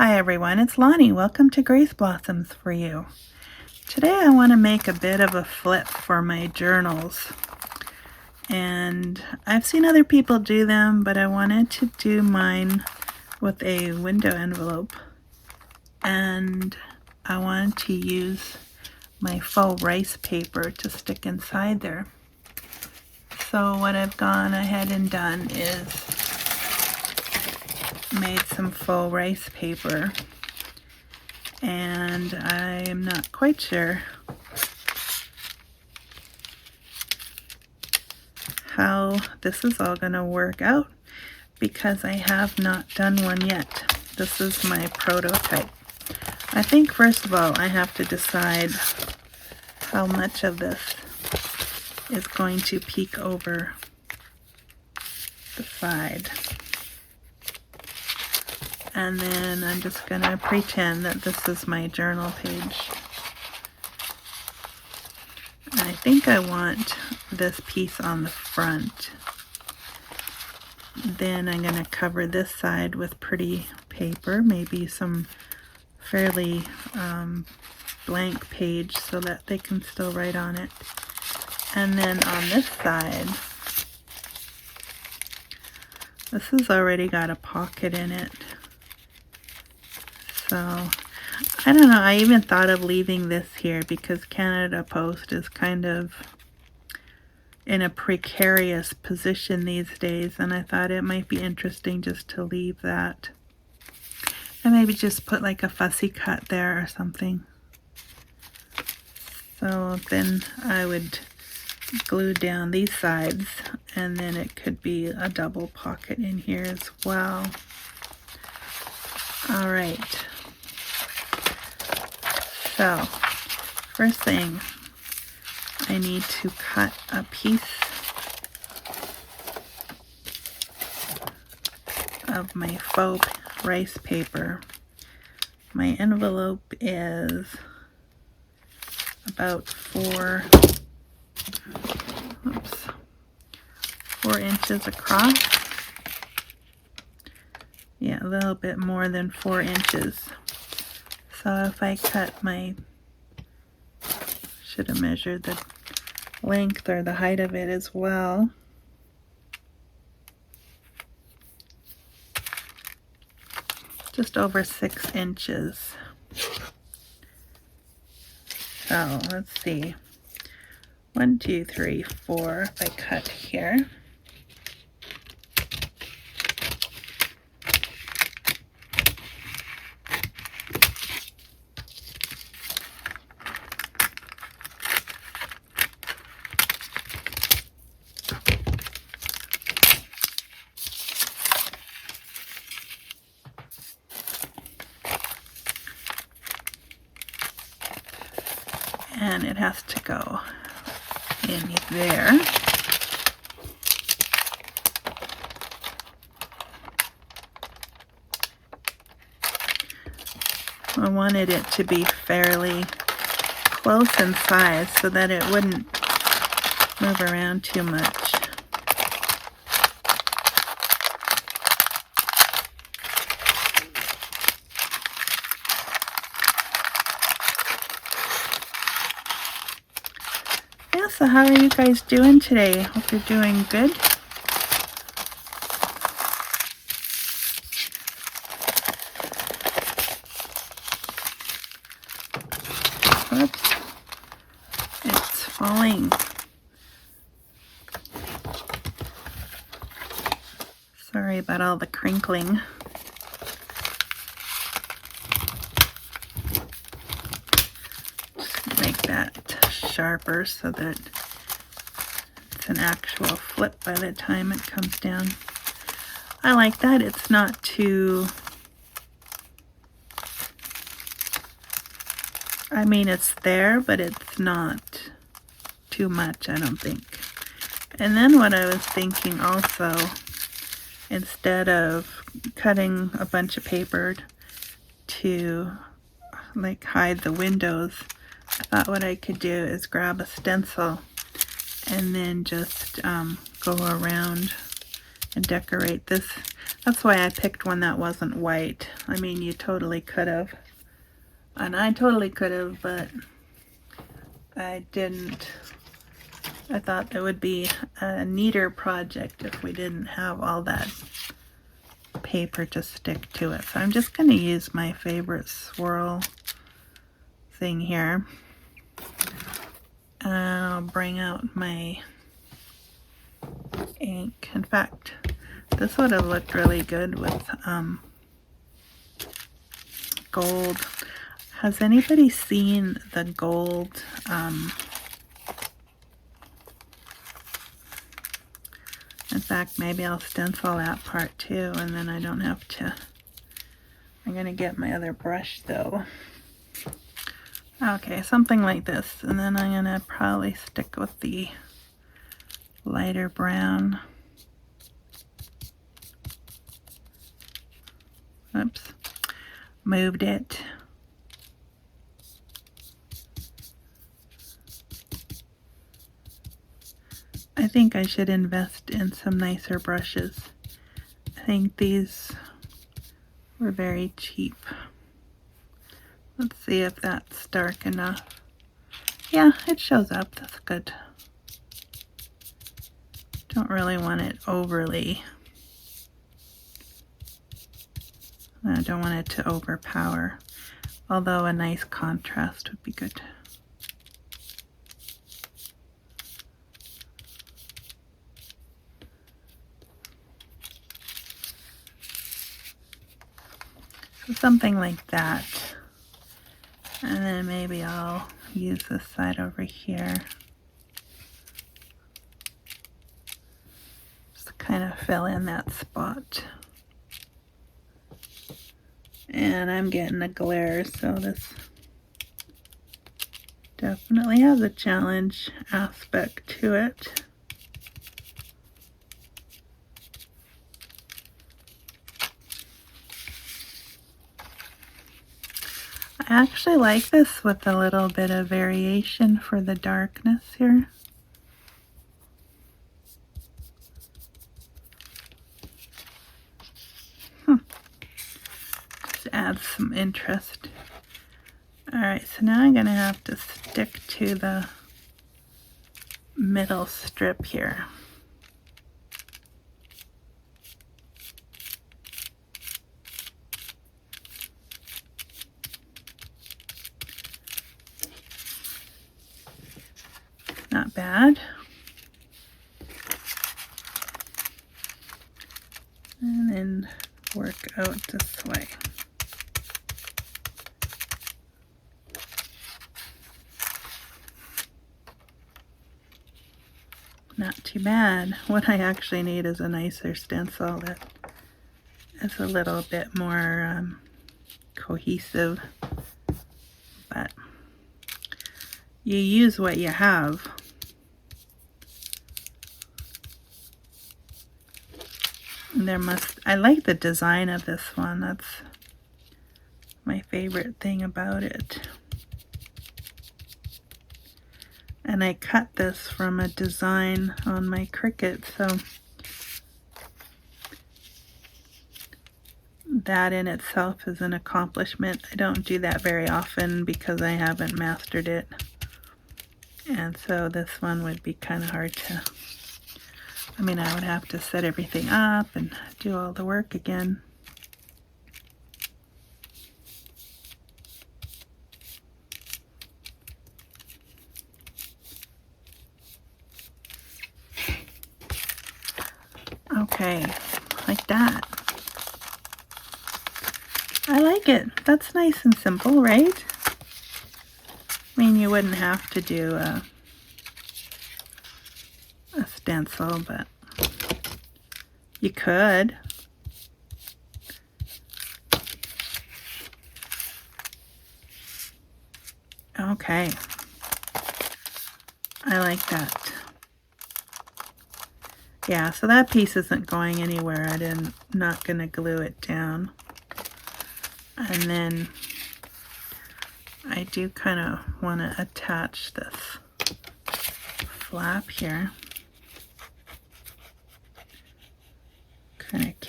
Hi everyone, it's Lonnie. Welcome to Grace Blossoms for You. Today I want to make a bit of a flip for my journals. And I've seen other people do them, but I wanted to do mine with a window envelope. And I wanted to use my faux rice paper to stick inside there. So what I've gone ahead and done is made some faux rice paper, and I'm not quite sure how this is all going to work out because I have not done one yet. This is my prototype. I think first of all I have to decide how much of this is going to peek over the side. And then I'm just going to pretend that this is my journal page. I think I want this piece on the front. Then I'm going to cover this side with pretty paper, maybe some fairly blank page so that they can still write on it. And then on this side, this has already got a pocket in it. So, I don't know, I even thought of leaving this here because Canada Post is kind of in a precarious position these days, and I thought it might be interesting just to leave that. And maybe just put like a fussy cut there or something. So then I would glue down these sides, and then it could be a double pocket in here as well. All right. So, first thing, I need to cut a piece of my faux rice paper. My envelope is about 4 inches across. Yeah, a little bit more than 4 inches. So if I cut should have measured the length or the height of it as well. Just over 6 inches. So let's see. 1, 2, 3, 4. If I cut here. And it has to go in there. I wanted it to be fairly close in size so that it wouldn't move around too much. So how are you guys doing today? Hope you're doing good. Oops. It's falling. Sorry about all the crinkling. Just make that sharper so that it's an actual flip by the time it comes down. I like that. It's not too, I mean, it's there, but it's not too much, I don't think. And then what I was thinking also, instead of cutting a bunch of paper to like hide the windows, I thought what I could do is grab a stencil and then just go around and decorate this. That's why I picked one that wasn't white. I mean, you totally could have. And I totally could have, but I didn't. I thought it would be a neater project if we didn't have all that paper to stick to it. So I'm just going to use my favorite swirl thing here. And I'll bring out my ink. In fact, this would have looked really good with gold. Has anybody seen the gold in fact, maybe I'll stencil that part too, and then I don't have to. I'm gonna get my other brush though. Okay, something like this, and then I'm gonna probably stick with the lighter brown. Oops, moved it. I think I should invest in some nicer brushes. I think these were very cheap. Let's see if that's dark enough. Yeah, it shows up. That's good. Don't really want it overly. I don't want it to overpower, although a nice contrast would be good. So something like that. And then maybe I'll use this side over here. Just kind of fill in that spot. And I'm getting a glare, so this definitely has a challenge aspect to it. I actually like this with a little bit of variation for the darkness here. Just adds some interest. Alright, so now I'm going to have to stick to the middle strip here. Not bad. And then work out this way. Not too bad. What I actually need is a nicer stencil that is a little bit more cohesive. But you use what you have. I like the design of this one. That's my favorite thing about it. And I cut this from a design on my Cricut, so that in itself is an accomplishment. I don't do that very often because I haven't mastered it. And so this one would be kind of hard to, I mean, I would have to set everything up and do all the work again. Okay, like that. I like it. That's nice and simple, right? I mean, you wouldn't have to do a stencil, but you could. Okay. I like that. Yeah, so that piece isn't going anywhere. I'm not going to glue it down. And then I do kind of want to attach this flap here.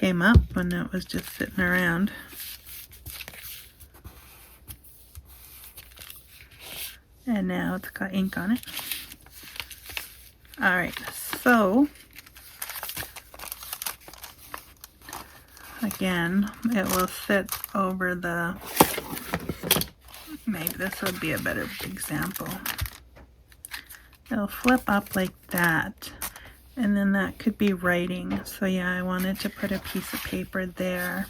came up when it was just sitting around. And now it's got ink on it. Alright, so again, it will sit over the, maybe this would be a better example. It'll flip up like that, and then that could be writing. So yeah, I wanted to put a piece of paper there.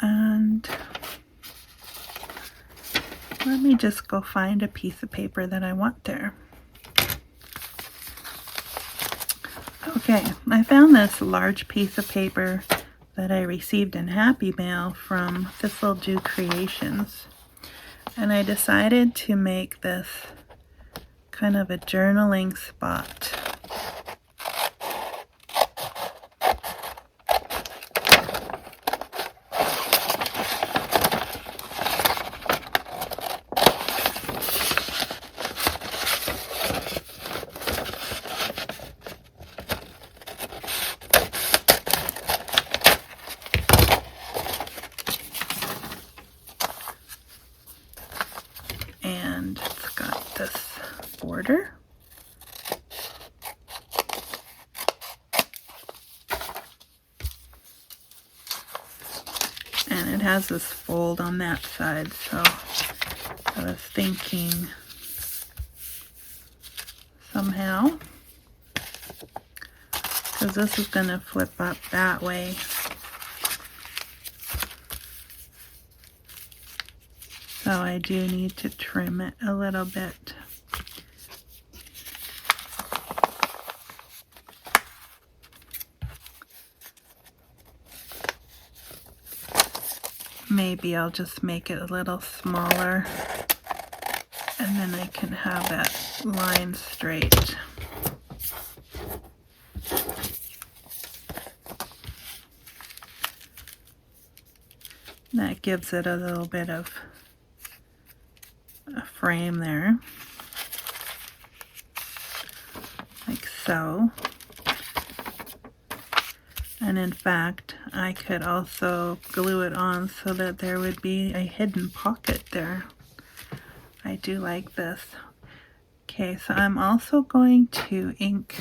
And let me just go find a piece of paper that I want there. Okay, I found this large piece of paper that I received in Happy Mail from Thistledew Creations. And I decided to make this kind of a journaling spot. And it's got this border. And it has this fold on that side, so I was thinking somehow, because this is going to flip up that way, so I do need to trim it a little bit. Maybe I'll just make it a little smaller, and then I can have that line straight. That gives it a little bit of a frame there, like so. And in fact, I could also glue it on so that there would be a hidden pocket there. I do like this. Okay, so I'm also going to ink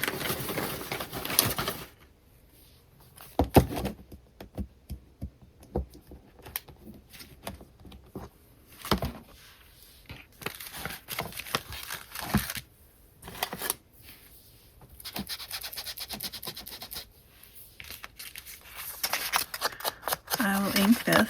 I will ink this.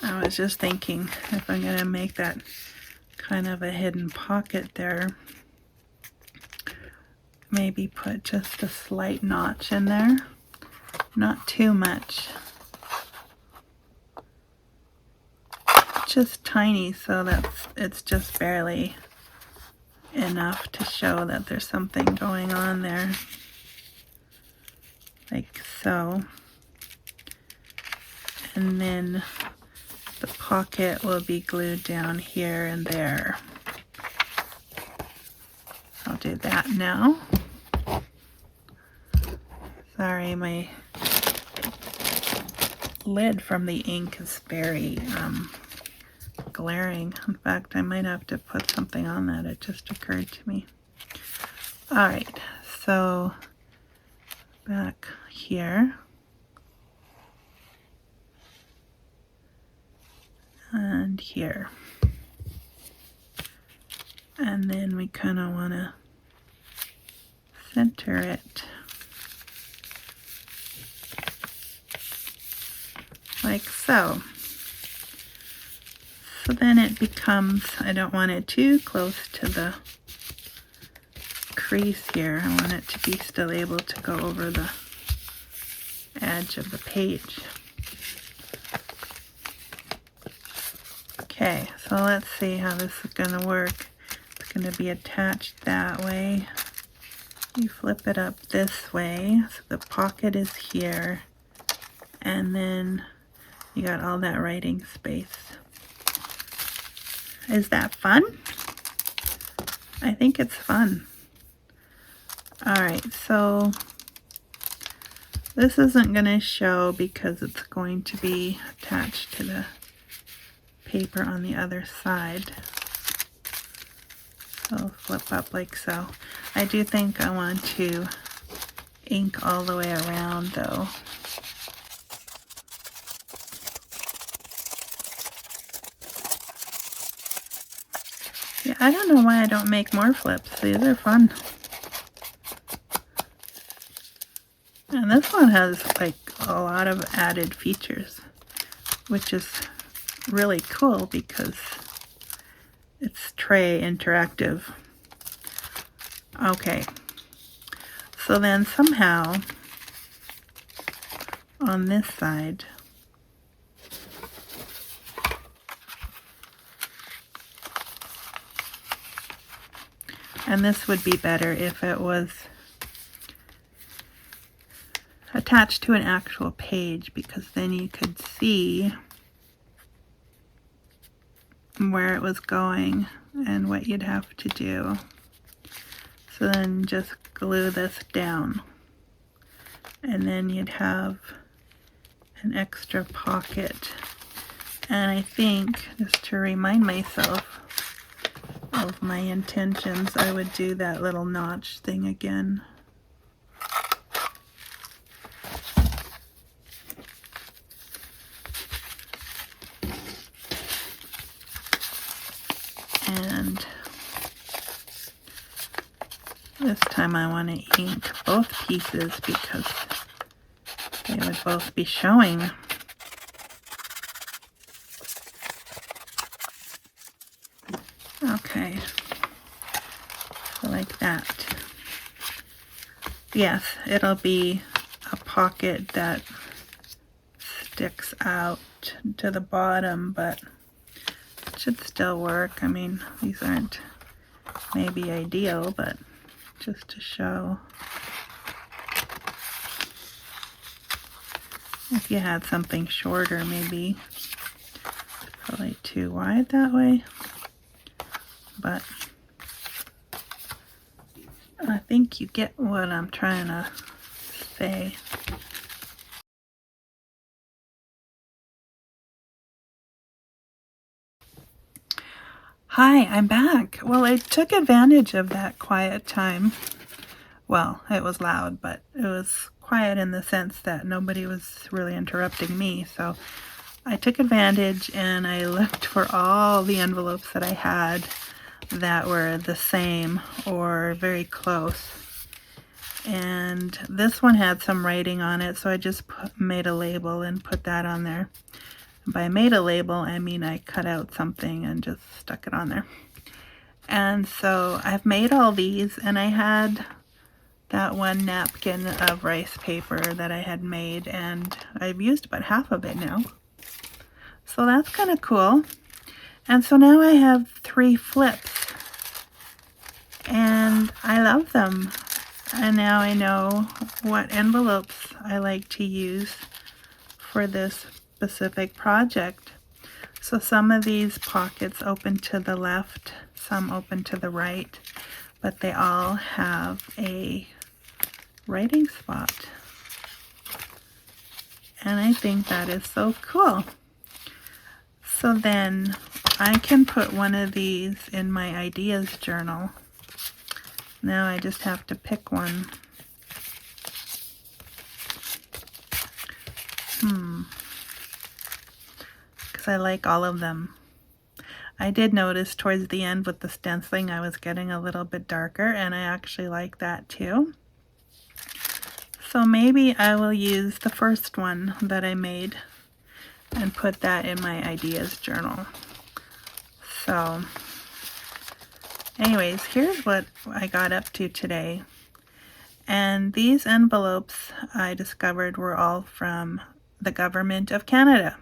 I was just thinking if I'm going to make that kind of a hidden pocket there, maybe put just a slight notch in there, not too much. Just tiny, so that it's just barely enough to show that there's something going on there, like so. And then the pocket will be glued down here and there. I'll do that now. Sorry, my lid from the ink is very glaring. In fact, I might have to put something on that. It just occurred to me. Alright, so back here. And here. And then we kind of want to center it like so. So then it becomes, I don't want it too close to the crease here. I want it to be still able to go over the edge of the page. Okay, so let's see how this is going to work. It's going to be attached that way. You flip it up this way, so the pocket is here, and then you got all that writing space. Is that fun? I think it's fun. Alright, so this isn't going to show because it's going to be attached to the paper on the other side. So flip up like so. I do think I want to ink all the way around though. Yeah, I don't know why I don't make more flips. These are fun. And this one has like a lot of added features, which is really cool because it's tray interactive. Okay, so then somehow on this side, and this would be better if it was attached to an actual page, because then you could see where it was going and what you'd have to do. So then just glue this down, and then you'd have an extra pocket. And I think, just to remind myself of my intentions, I would do that little notch thing again. And this time I want to ink both pieces because they would both be showing. Okay, so like that. Yes, it'll be a pocket that sticks out to the bottom, but it should still work. I mean, these aren't maybe ideal, but just to show. If you had something shorter, maybe it's probably too wide that way, but I think you get what I'm trying to say. Hi, I'm back. Well, I took advantage of that quiet time. Well, it was loud, but it was quiet in the sense that nobody was really interrupting me. So I took advantage and I looked for all the envelopes that I had that were the same or very close. And this one had some writing on it, so I just made a label and put that on there. By made a label, I mean I cut out something and just stuck it on there. And so I've made all these, and I had that one napkin of rice paper that I had made, and I've used about half of it now. So that's kind of cool. And so now I have 3 flips, and I love them. And now I know what envelopes I like to use for this specific project. So some of these pockets open to the left, some open to the right, but they all have a writing spot. And I think that is so cool. So then I can put one of these in my ideas journal. Now I just have to pick one. Because I like all of them. I did notice towards the end with the stenciling I was getting a little bit darker, and I actually like that too. So maybe I will use the first one that I made and put that in my ideas journal. So anyways, here's what I got up to today. And these envelopes I discovered were all from the Government of Canada.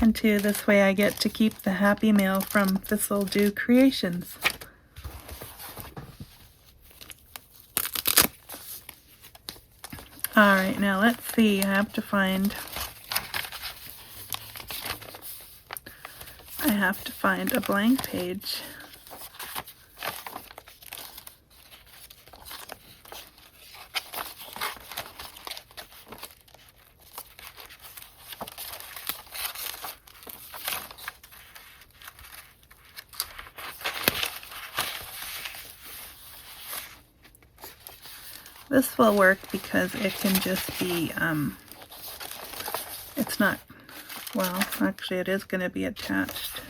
And too, this way I get to keep the Happy Mail from Thistle Dew Creations. Alright, now let's see. I have to find a blank page. This will work because it can just be, it's not, well, actually it is going to be attached.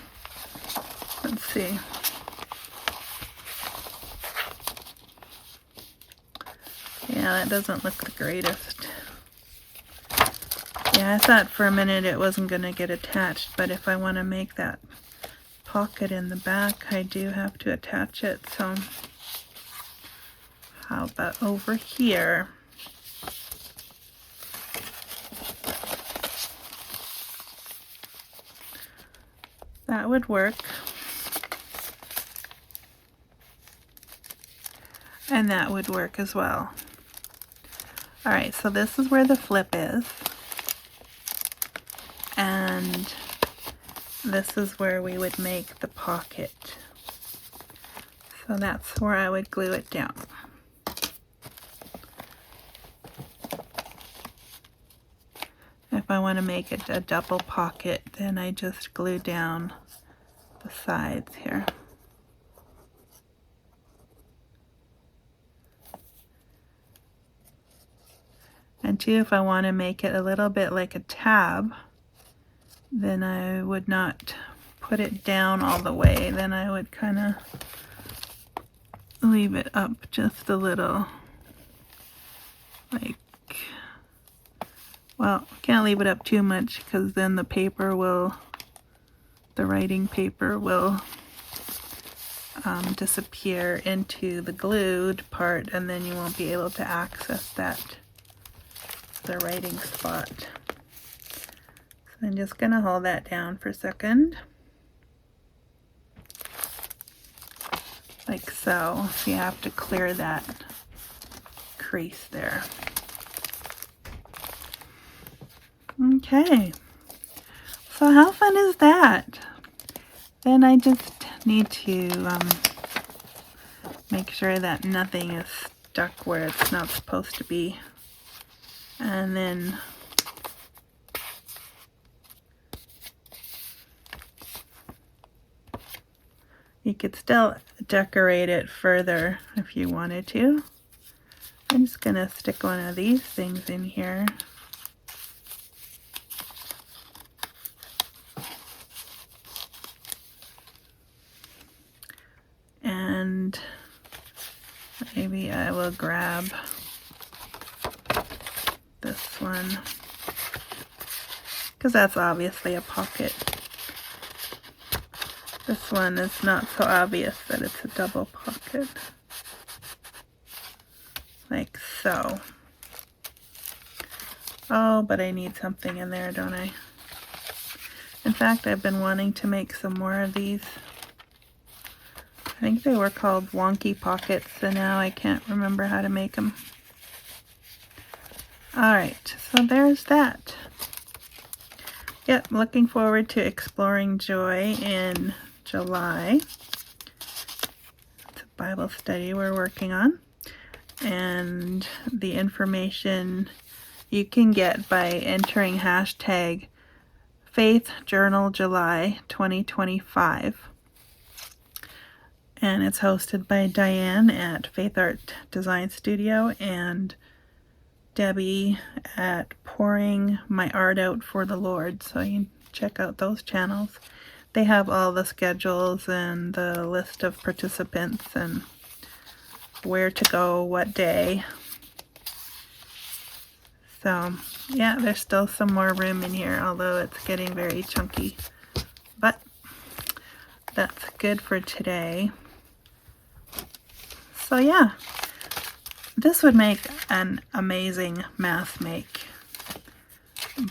Let's see. Yeah, that doesn't look the greatest. Yeah, I thought for a minute it wasn't going to get attached, but if I want to make that pocket in the back, I do have to attach it, so how about over here? That would work. And that would work as well. Alright, so this is where the flip is. And this is where we would make the pocket. So that's where I would glue it down. If I want to make it a double pocket, then I just glue down the sides here. And too, if I want to make it a little bit like a tab, then I would not put it down all the way. Then I would kind of leave it up just a little, like, well, can't leave it up too much because then the paper will, the writing paper will disappear into the glued part, and then you won't be able to access that, the writing spot. So I'm just going to hold that down for a second. Like so. So you have to clear that crease there. Okay. So how fun is that? Then I just need to make sure that nothing is stuck where it's not supposed to be. And then you could still decorate it further if you wanted to. I'm just going to stick one of these things in here. And maybe I will grab this one, because that's obviously a pocket. This one is not so obvious that it's a double pocket. Like so. Oh, but I need something in there, don't I? In fact, I've been wanting to make some more of these. I think they were called wonky pockets, and now I can't remember how to make them. Alright, so there's that. Yep, looking forward to exploring joy in July. It's a Bible study we're working on. And the information you can get by entering hashtag Faith Journal July 2025. And it's hosted by Diane at Faith Art Design Studio and Debbie at Pouring My Art Out for the Lord. So you can check out those channels. They have all the schedules and the list of participants and where to go, what day. So yeah, there's still some more room in here, although it's getting very chunky. But that's good for today. So yeah, this would make an amazing math make,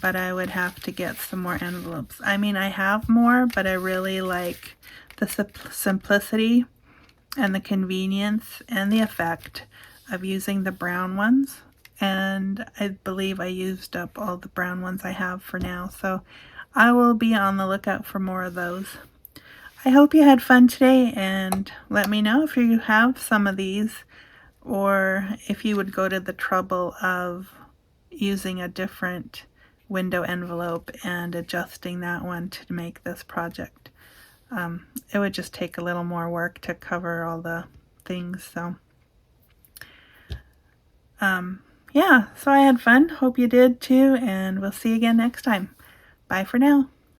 but I would have to get some more envelopes. I mean, I have more, but I really like the simplicity and the convenience and the effect of using the brown ones and I believe I used up all the brown ones I have for now, so I will be on the lookout for more of those. I hope you had fun today, and let me know if you have some of these, or if you would go to the trouble of using a different window envelope and adjusting that one to make this project. It would just take a little more work to cover all the things, so yeah, so I had fun. Hope you did too, and we'll see you again next time. Bye for now.